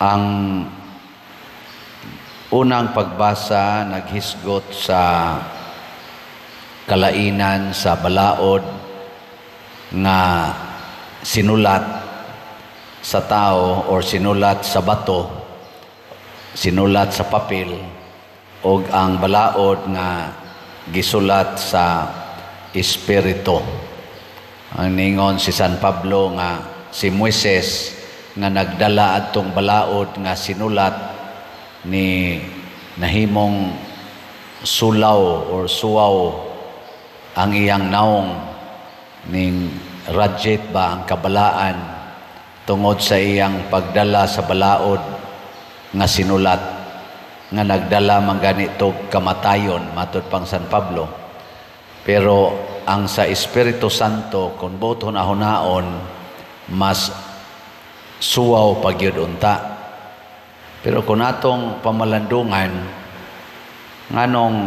Ang unang pagbasa naghisgot sa kalainan sa balaod nga sinulat sa tao or sinulat sa bato, sinulat sa papel, o ang balaod nga gisulat sa espiritu. Ang ningon si San Pablo nga si Moises nga nagdala adtong balaod nga sinulat ni nahimong sulaw or suwaw ang iyang naong ning radjet ba ang kabalaan tungod sa iyang pagdala sa balaod nga sinulat nga nagdala man ganito kamatayon matud pang San Pablo. Pero ang sa Espiritu Santo kung boton ahonaon mas suwaw pagyud unta. Pero kung atong pamalandungan nganong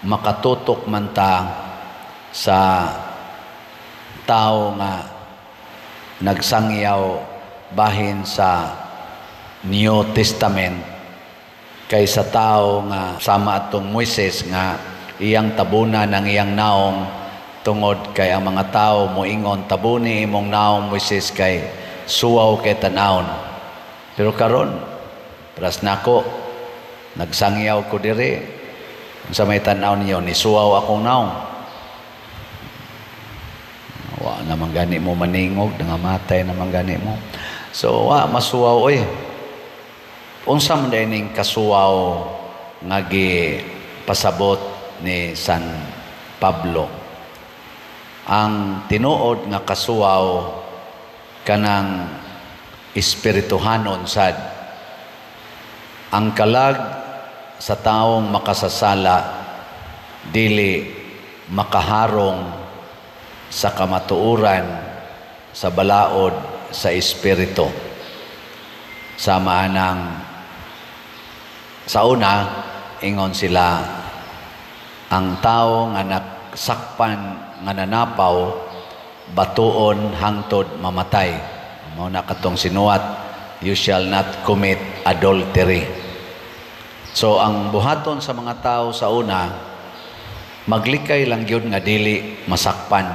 makatutok man ta sa tao nga nagsangyaw bahin sa New Testament kaysa tao nga sama atong Moises nga iyang tabuna ng iyang naong tungod kay ang mga tao moingon tabuni imong naong Moises kay suwaw kay tanawon. Pero karon pras nako nagsangyaw ko diri sa may tan-aw niyo ni suwaw akong naong. Wa naman gani mo maningog nangamatay naman gani mo. So wa masuwaw oy. Unsa man dining kasuwaw nga pasabot ni San Pablo. Ang tinuod nga kasuwaw kanang espirituhanon sad. Ang kalag sa taong makasasala dili makaharong sa kamatuoran sa balaod sa espiritu. Sama nang sa una ingon sila ang tao nga nagsakpan nga nanapaw batuon hangtod mamatay. Mao na katong sinuwat, you shall not commit adultery. So ang buhaton sa mga tao sa una maglikay lang yun nga dili masakpan.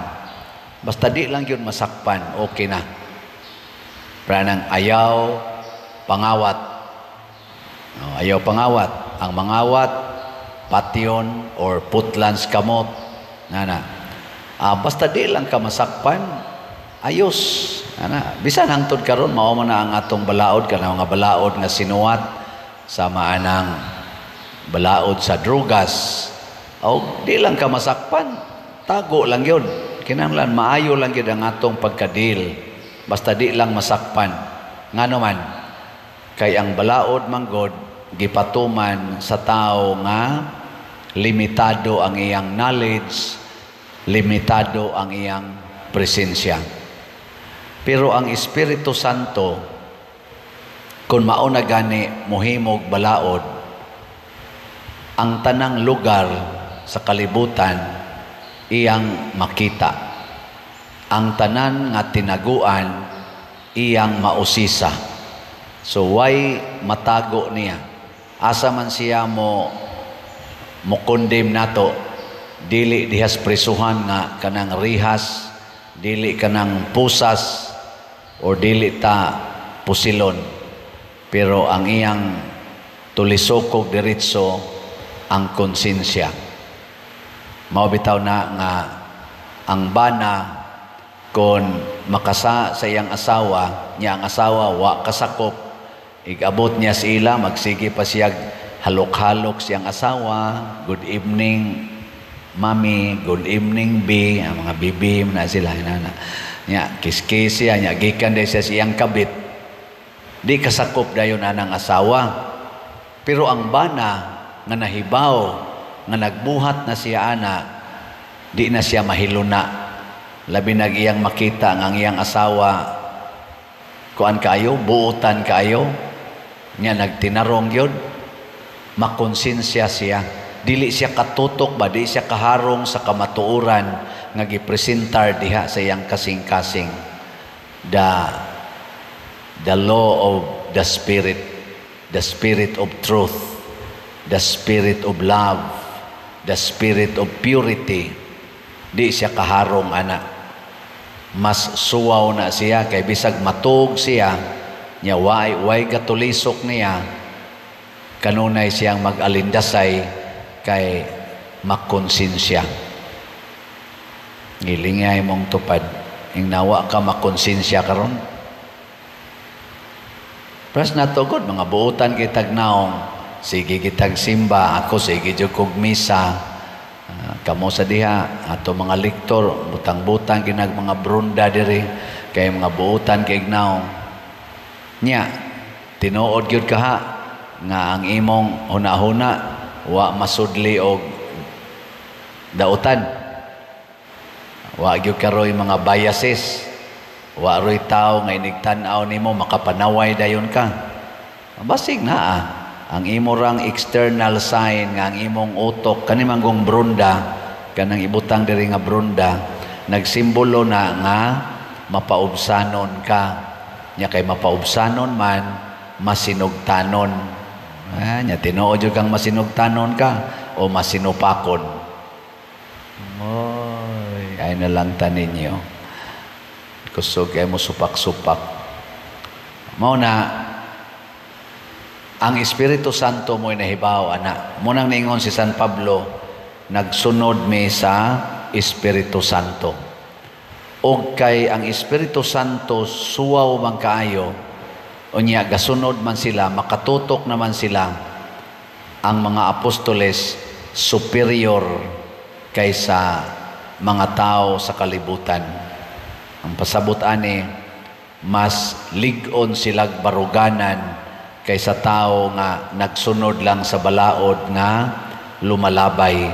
Basta di lang yun masakpan, okay na. Pranang ayaw pangawat. Ayaw pangawat. Ang mangawat patyon or putlans kamot. Basta di lang ka masakpan, ayos. Bisan hangtod karon mao man na ang atong balaod kana nga balaod nga sinuwat sama anang balaod sa drugas. O di lang ka masakpan, tago lang yun. Kinahanglan maayo lang yun ang atong pagkadil. Basta di lang masakpan. Nga naman, kay ang balaod manggod, gipatuman sa tao nga limitado ang iyang knowledge, limitado ang iyang presensya. Pero ang Espiritu Santo, kung mauna gani muhimog balaod, ang tanang lugar sa kalibutan iyang makita. Ang tanan nga tinaguan iyang mausisa. So why matago niya? Asa man siya mo kondem nato, dili dihas presuhan nga kanang rihas, dili kanang pusas, o dili ta pusilon. Pero ang iyang tulisokog diretso ang konsensya. Mao bitaw na nga ang bana kon makasa sa iyang asawa, niya ang asawa wa kasakop, igabot niya sa ila, magsige pa siya halok-halok siyang asawa, good evening mami, good evening B, ang mga bibim na sila inana. Nya kiskis siya, nya gikan day siya siyang kabit. Di kasakop dayon anang asawa. Pero ang bana nga nahibaw nga nagbuhat na siya ana, di na siya mahiluna. Labi nag iyang makita ang iyang asawa kuan kayo, buutan kayo, niya nagtinarong yun, makonsensya siya. Dili siya katutok ba, di siya kaharong sa kamatuoran nga gipresentar diha sa iyang kasing-kasing. The law of the Spirit of truth, the Spirit of love, the Spirit of purity. Di siya kaharong, ana. Mas suwaw na siya, kay bisag matug siya, niya way gatulisok niya, kanunay siyang mag-alindasay, kay makonsensya. Ngilingay mong tupad, ing nawa ka makonsensya karon. Pras na to God, mga buutan kitag naong, sige kitag simba, ako sige jud kog misa, kamo sa diha, ato mga lektor, butang-butang kinag mga brunda diri, kay mga buutan kay naong. Nya, tinuod gyud kaha, nga ang imong huna-huna, wa masudli og dautan. Wa gyud karoy mga biases. Wa roy tao nga inigtan-aw nimo makapanaway dayon ka. Basig na ang imo rang external sign nga ang imong utok kani manggong brunda, kanang ibutang diri nga brunda, nagsimbolo na nga mapaubsanon ka. Nya kay mapaubsanon man masinugtanon. Nya tinuod jud kang masinugtanon ka o masinupakon. Ay na lang tanin nyo. Kusog kayo mo supak-supak. Mauna, ang Espiritu Santo mo'y nahibaw, anak. Munang ningon si San Pablo, nagsunod mi sa Espiritu Santo. O kay ang Espiritu Santo suwaw man kaayo, o niya gasunod man sila, makatutok naman sila, ang mga apostoles superior kaysa mga tao sa kalibutan. Ang pasabot ani, mas lig-on silag baruganan kaysa tao nga nagsunod lang sa balaod nga lumalabay.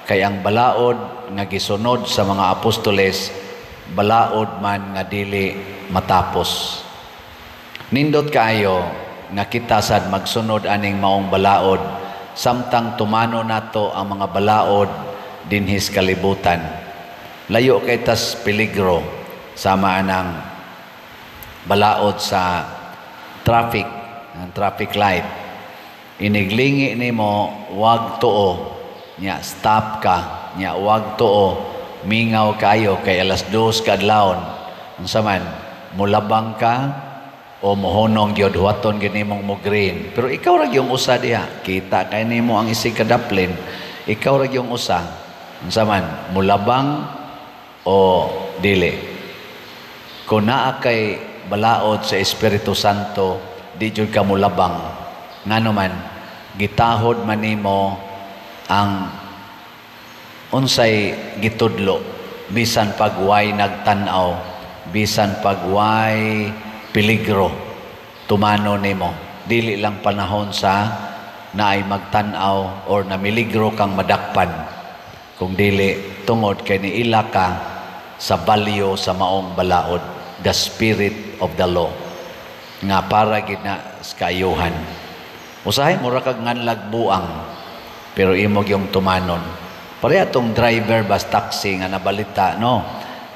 Kay ang balaod nga gisunod sa mga apostoles, balaod man nga dili matapos. Nindot kaayo nga kita sad magsunod aning maong balaod, samtang tumano nato ang mga balaod dinhis kalibutan. Layo kay tas peligro, sama ng balaod sa traffic, ang traffic light. Iniglingi nimo, wag tuo, nya stop ka, nya wag tuo, mingaw kayo kay alas 2 kadlawon. Unsa man, mulabang ka o mohonong gyud huwaton gyud nimong mo green. Pero ikaw ra gyung usa diha, kita kay nimo ang isig kadaplin, ikaw ra gyung usa. Unsa man, mulabang o dili. Kung naa kay balaod sa Espiritu Santo, di jud ka mulabang. Ngano man, gitahod man nimo ang unsay gitudlo, bisan pagway nagtan-aw, bisan pagway peligro, tumano nimo. Dili lang panahon sa naay magtan-aw or namiligro kang madakpan, kung dili tungod kay niila ka sa balyo sa maong balaod, the Spirit of the law, nga para gid na sa kaayuhan. Usahay mura kag nganlag buang, pero imog yung tumanon. Pareha tong driver bus taxi nga nabalita, no,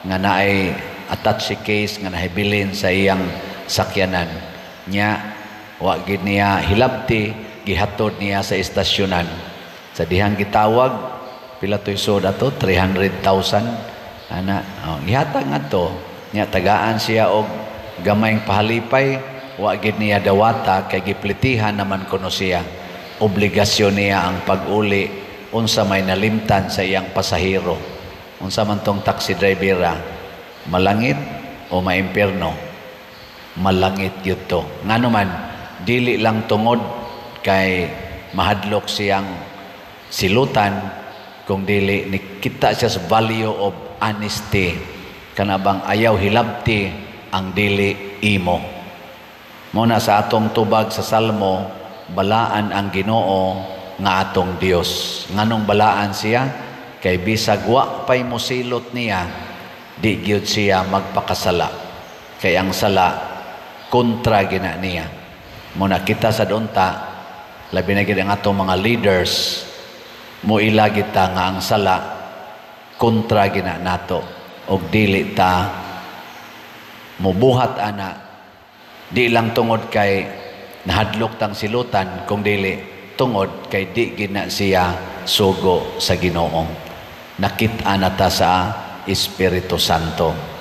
nga naay attache case nga nahibilin sa iyang sakyanan. Nya wa gid niya hilabti, gihatod niya sa estasyonan. Sa dihang gitawag, pila to'y soda to? 300,000. Ana, gihatag nga to. Nya tagaan siya og gamayng pahalipay, wa gid niya dawata kay giplitihan naman kuno siya. Obligasyon niya ang pag-uli unsa may nalimtan sa iyang pasahero. Unsa man tong taxi driver, malangit o maimpierno? Malangit yun to. Ngano man, dili lang tungod kay mahadlok siyang silutan, kung dili nikita siya sa value of honesty, kanabang ayaw hilabti ang dili imo. Muna sa atong tubag sa Salmo, balaan ang Ginoo nga atong Dios. Nganong balaan siya? Kay bisag wa pay mosilot niya, di gyud siya magpakasala. Kay ang sala kontra gina niya. Muna kita sa donta, labi na gid ang atong mga leaders, muila kita nga ang sala kontra gina nato, og dili ta mubuhat ana Di lang tungod kay nahadlok tang silutan, kung dili tungod kay di gina siya sugo sa Ginoo. Nakita na ta sa Espiritu Santo.